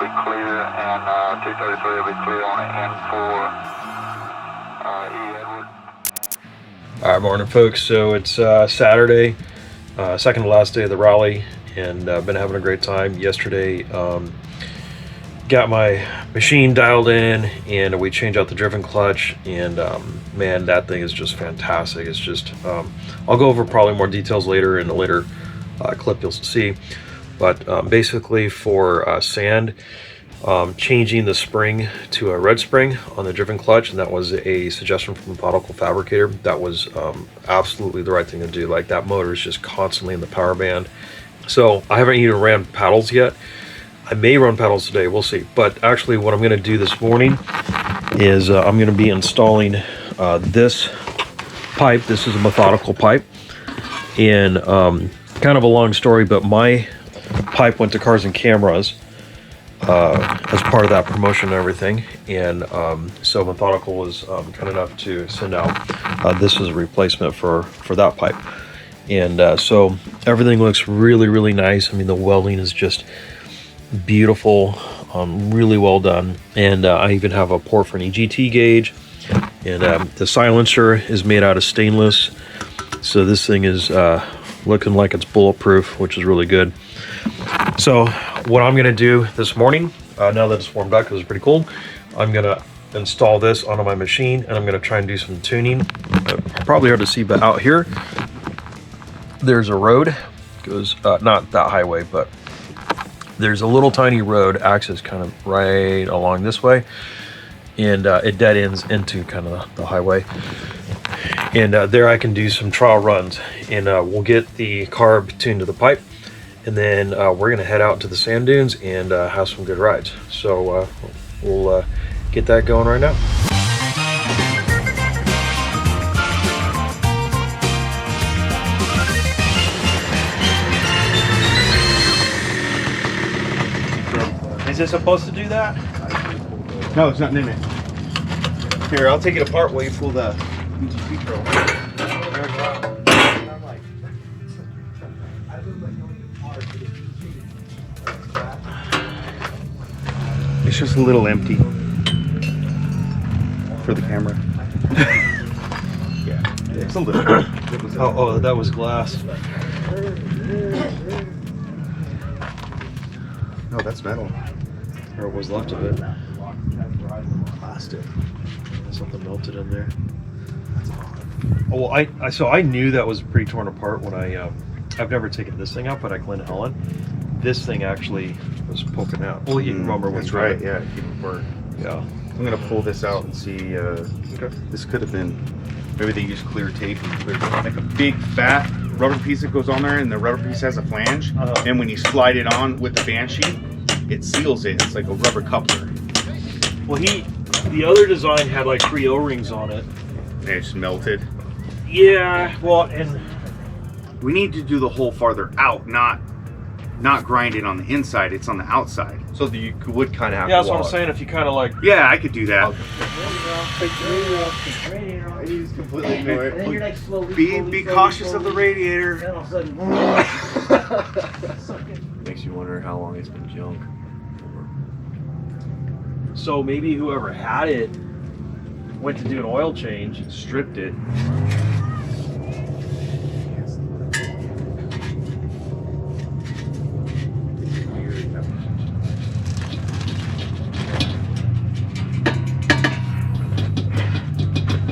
be clear, and 233 will be clear on the N4 E Edward. All right, morning folks. So it's Saturday, second to last day of the rally, and I've been having a great time. Yesterday, got my machine dialed in, and we changed out the driven clutch, and man, that thing is just fantastic. It's just, I'll go over probably more details later in a later clip you'll see, but basically for sand, changing the spring to a red spring on the driven clutch, and that was a suggestion from Methodical Fabricator. That was absolutely the right thing to do. Like, that motor is just constantly in the power band. So I haven't even ran paddles yet. I may run paddles today, we'll see. But actually what I'm going to do this morning is I'm going to be installing this pipe. This is a Methodical pipe, and kind of a long story, but my pipe went to Cars and Cameras as part of that promotion and everything, and so Methodical was kind enough to send out this as a replacement for that pipe. And so everything looks really nice. I mean, the welding is just beautiful, really well done, and I even have a port for an EGT gauge, and the silencer is made out of stainless, so this thing is looking like it's bulletproof, which is really good. So what I'm gonna do this morning, now that it's warmed up because it's pretty cold, I'm gonna install this onto my machine, and I'm gonna try and do some tuning. Probably hard to see, but out here there's a road, goes not that highway, but there's a little tiny road, access kind of right along this way, and it dead ends into kind of the highway, and there I can do some trial runs, and we'll get the carb tuned to the pipe, and then we're gonna head out to the sand dunes and have some good rides. So we'll get that going right now. Is it supposed to do that? No, it's not in it. Here, I'll take it apart while you pull the UGP control. It's just a little empty for the camera. Yeah, it's a little. Oh, that was glass. No, that's metal. Or was left of it. Plastic. Something melted in there. Oh, well, so I knew that was pretty torn apart when I've never taken this thing out, but at Glen Helen, this thing actually was poking out. Well, you remember what's right? Yeah, keep it apart. Yeah. I'm gonna pull this out and see. Okay. This could have been. Maybe they use clear tape and clear, like a big fat rubber piece that goes on there, and the rubber piece has a flange. And when you slide it on with the band sheet, it seals it. It's like a rubber coupler. Well, the other design had like 3 O-rings on it. And it's melted. Yeah. Well, and we need to do the hole farther out, not grind it on the inside. It's on the outside. So that you would kind of have. yeah, that's what I'm saying. If you kind of like. Yeah, I could do that. He's completely ignored. Be cautious of the radiator. Makes you wonder how long it's been junk. So maybe whoever had it went to do an oil change, stripped it.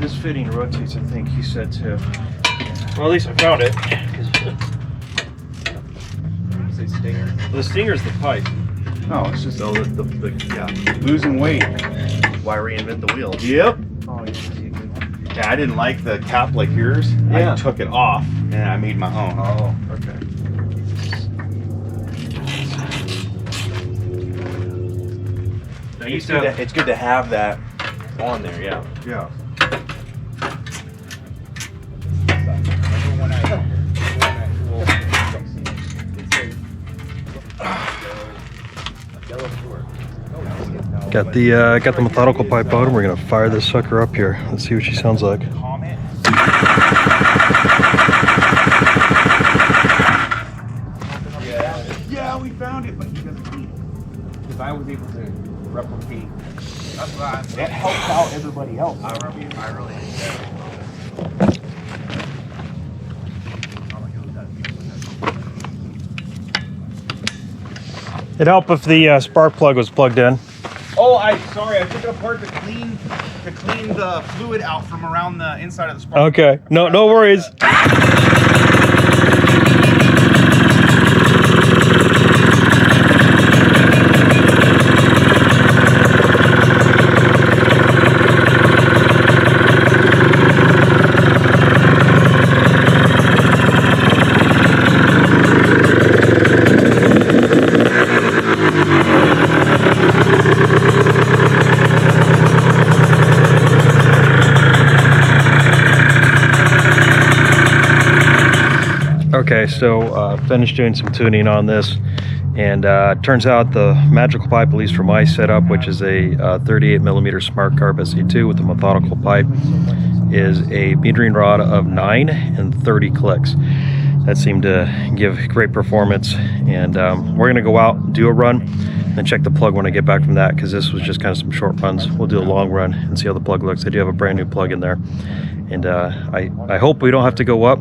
This fitting rotates, I think he said too. Well, at least I found it. Say stinger. The stinger's the pipe. No, it's just So yeah. losing weight. Why reinvent the wheel? Yep. Oh, yeah. Yeah, I didn't like the cap like yours. Yeah. I took it off and I made my own. Oh, okay. I used to have, It's good to have that on there. Yeah. Yeah. got the Methodical Pipe on. We're gonna fire this sucker up here. Let's see what she sounds like. Yeah, we found it, but he doesn't eat. because I was able to replicate. That's what I'm That helps out everybody else. I really enjoy It'd help if the spark plug was plugged in. Oh, sorry, I took it apart to clean the fluid out from around the inside of the spark. Okay, no worries. Okay, so finished doing some tuning on this, and turns out the Magical Pipe, at least for my setup, which is a 38mm smart carb SE2 with a Methodical Pipe, is a metering rod of 9 and 30 clicks. That seemed to give great performance, and we're gonna go out and do a run and check the plug when I get back from that, because this was just kind of some short runs. We'll do a long run and see how the plug looks. I do have a brand new plug in there, and I hope we don't have to go up.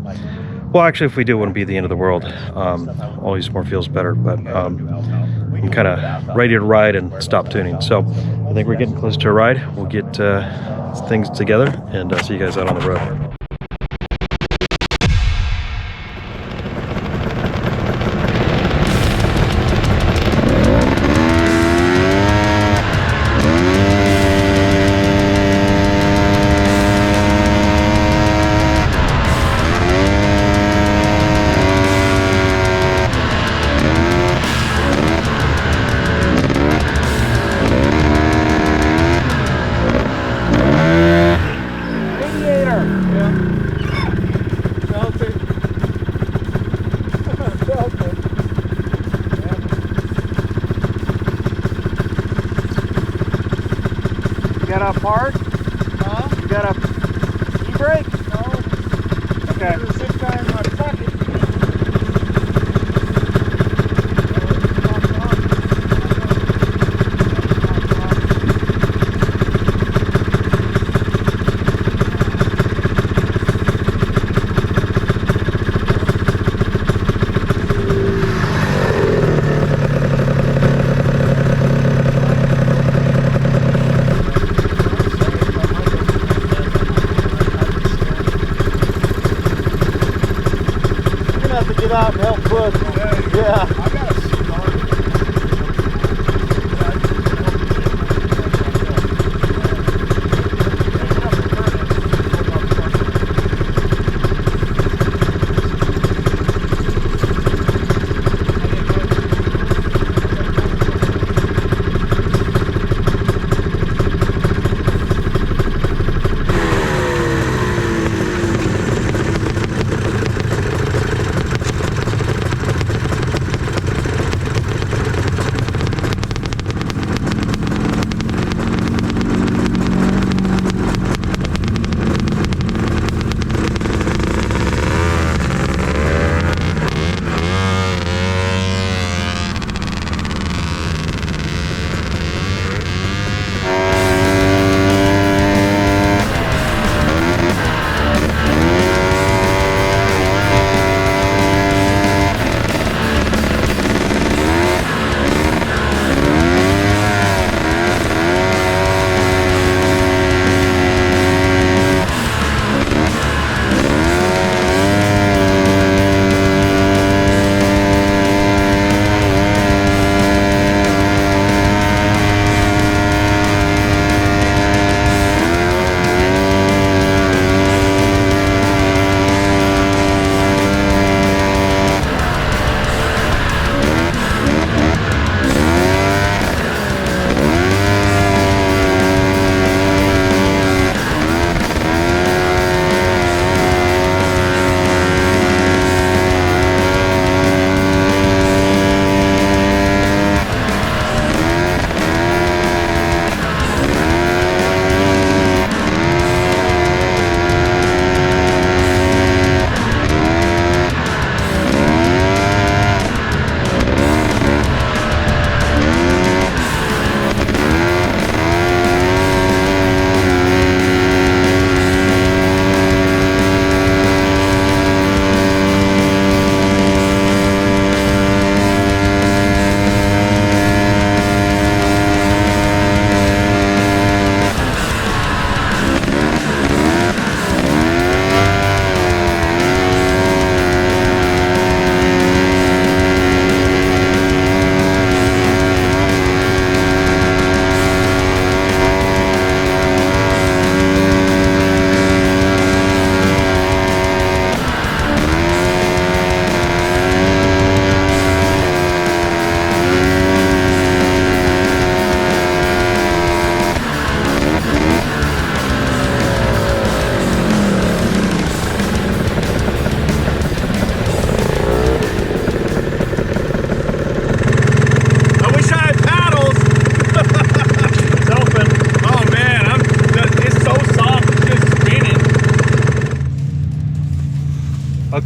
Well, actually, if we do, it wouldn't be the end of the world. Always more feels better, but I'm kind of ready to ride and stop tuning. So I think we're getting close to a ride. We'll get things together and see you guys out on the road. Got a part? Huh? You got a e-brake? No. Okay. Sit down in my pocket. Get out and help push. Yeah. I got a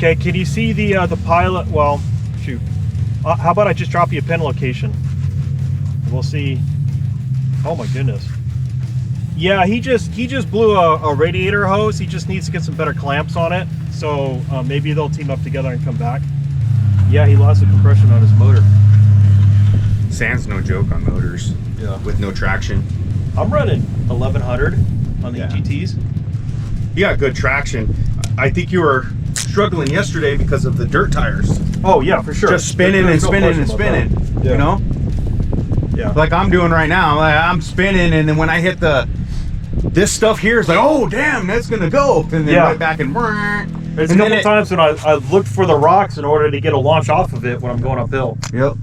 Okay, can you see the pilot? Well, shoot. How about I just drop you a pin location? We'll see. Oh my goodness. Yeah, he just blew a radiator hose. He just needs to get some better clamps on it. So maybe they'll team up together and come back. Yeah, he lost the compression on his motor. Sand's no joke on motors. Yeah. With no traction. I'm running 1100 on the EGTs. You got good traction. I think you were struggling yesterday because of the dirt tires. Oh yeah, for sure. Just spinning and spinning and spinning. Yeah. You know? Yeah. Like I'm doing right now. I'm spinning, and then when I hit this stuff here is like, oh damn, that's gonna go. And then right back and there's a couple times when I looked for the rocks in order to get a launch off of it when I'm going uphill. Yep.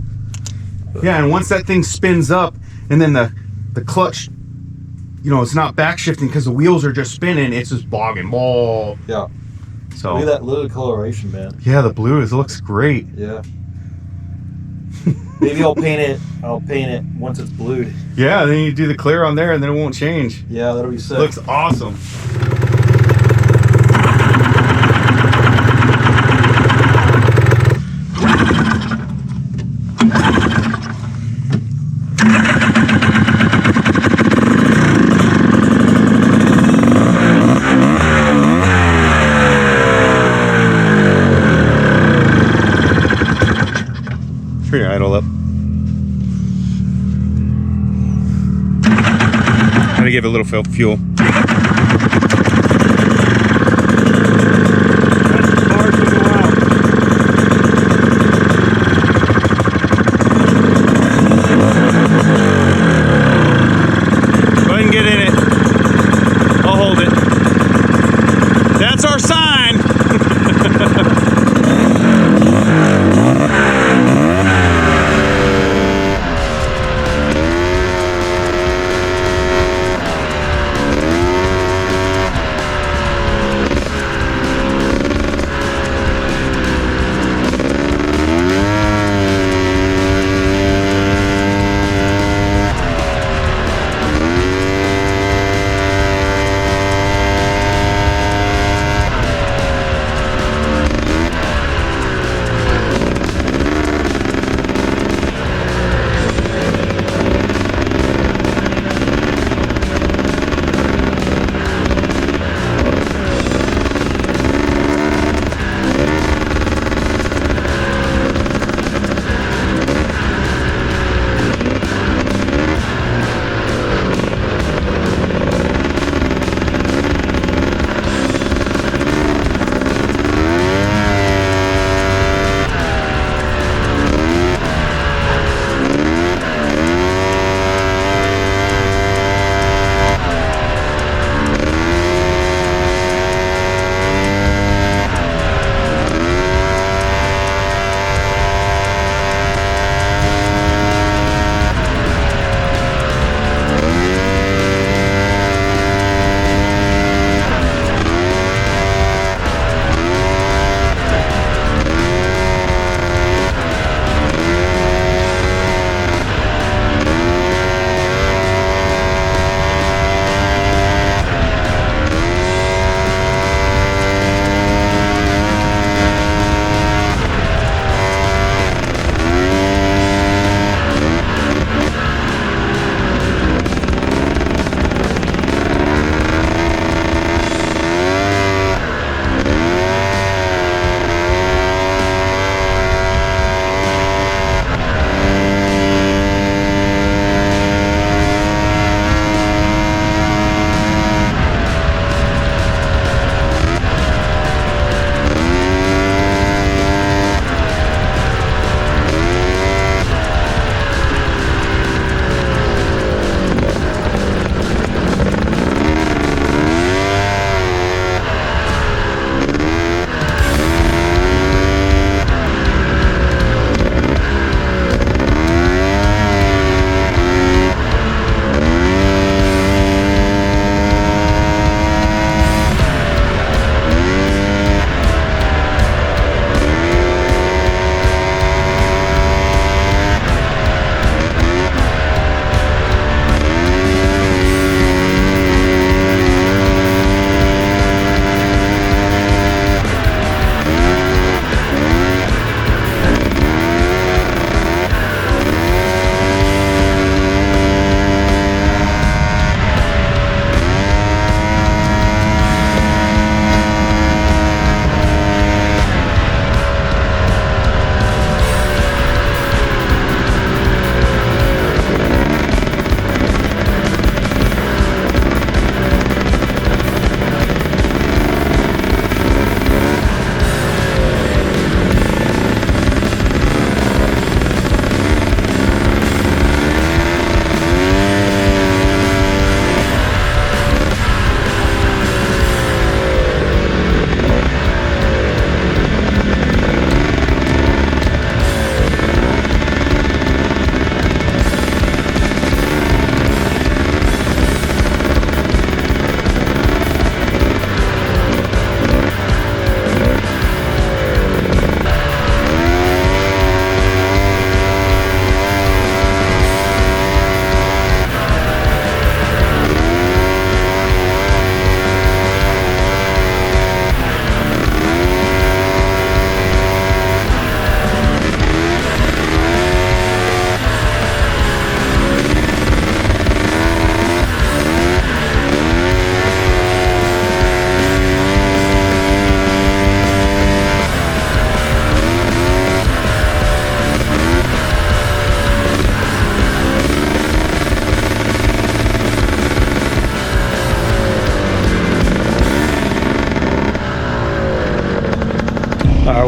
Yeah, and once that thing spins up, and then the clutch, you know, it's not back shifting because the wheels are just spinning. It's just bogging ball. Yeah. So look at that little coloration, man. Yeah, the blue looks great. Yeah. Maybe I'll paint it once it's blued. Yeah, then you do the clear on there, and then it won't change. Yeah, that'll be sick. Looks awesome. Turn your idle up. Gotta give it a little fuel. Go ahead and get in it. I'll hold it. That's our sign.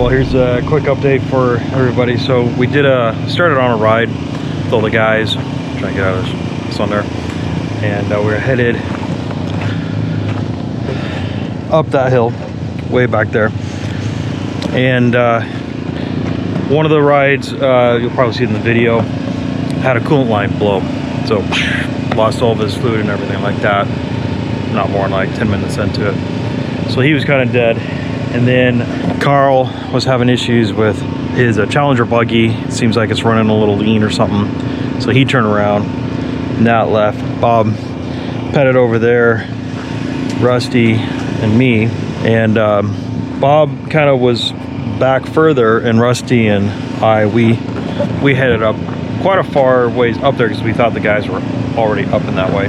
well, here's a quick update for everybody. So we did started on a ride with all the guys, trying to get out of the sun there, and we're headed up that hill, way back there. And one of the rides, you'll probably see it in the video, had a coolant line blow, so lost all of his fluid and everything like that. Not more than like 10 minutes into it, so he was kind of dead. And then Carl was having issues with his Challenger buggy. It seems like it's running a little lean or something, so he turned around and that left. Bob petted over there, Rusty and me, and Bob kind of was back further, and Rusty and I, we headed up quite a far ways up there because we thought the guys were already up in that way,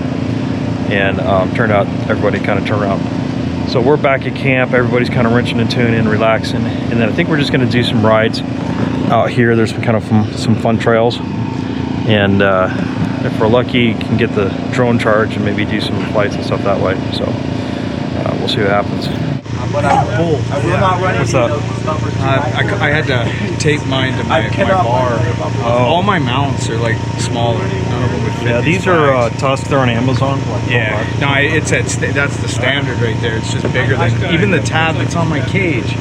and turned out everybody kind of turned around. So we're back at camp, everybody's kind of wrenching and tuning, relaxing, and then I think we're just going to do some rides out here. There's some fun trails, and if we're lucky, can get the drone charge and maybe do some flights and stuff that way. So we'll see what happens. But I'm full. What's up? I had to tape mine to my bar. All my mounts are like smaller. None of them would fit. Yeah, these are Tusk. They're on Amazon. Like Yeah, no, it's that's the standard right there. It's just bigger than even the tab that's on my cage.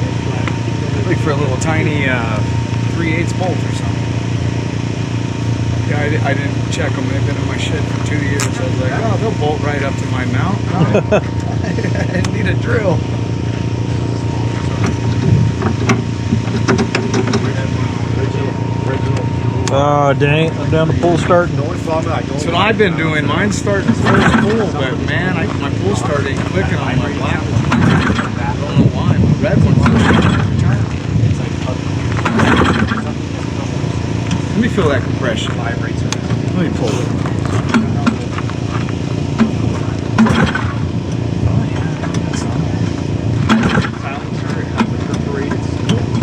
Like for a little tiny 3/8 bolt or something. Yeah, I didn't check them. They've been in my shed for 2 years. I was like, oh, they'll bolt right up to my mount. I need a drill. Oh, dang. I'm down the pull start. So I've been doing. Mine's starting first pull, but man, my pull start ain't clicking on my black one. I don't know why. My red one's Let me feel that compression. Let me pull it.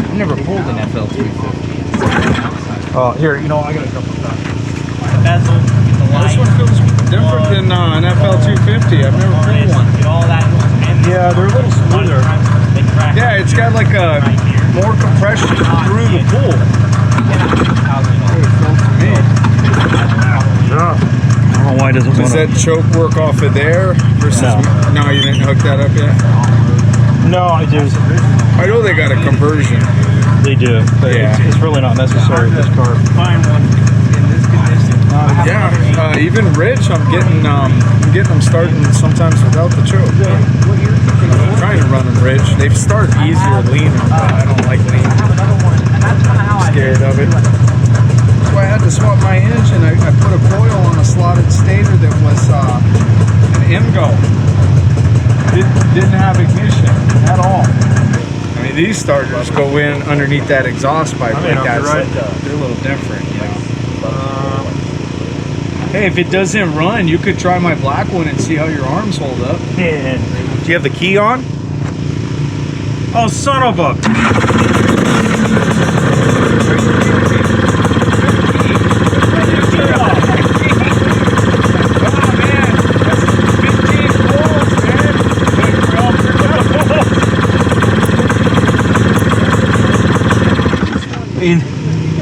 I've never pulled an FL350. Here, you know, I gotta jump on that. This one feels different than an FL250. I've never pulled one. Yeah, they're a little smoother. Yeah, it's got like a more compression through the pool. Yeah. I don't know why it doesn't Does want that choke work off of there versus? No, you didn't hook that up yet. No, I do. I know they got a conversion. They do. But Yeah. it's really not necessary with this car. Yeah, even Rich, I'm getting them starting sometimes without the choke. I'm trying to run them Rich. They start easier leaner, but I don't like lean. I'm scared of it. So I had to swap my engine. I put a coil on a slotted stator that was an MGO. Didn't have ignition at all. I mean, these starters go in underneath that exhaust pipe like that. right. So they're a little different, you know. Hey, if it doesn't run, you could try my black one and see how your arms hold up. Do you have the key on? Oh, son of a...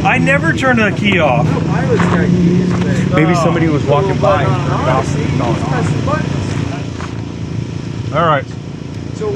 I never turned the key off. Maybe somebody was walking by. All right. So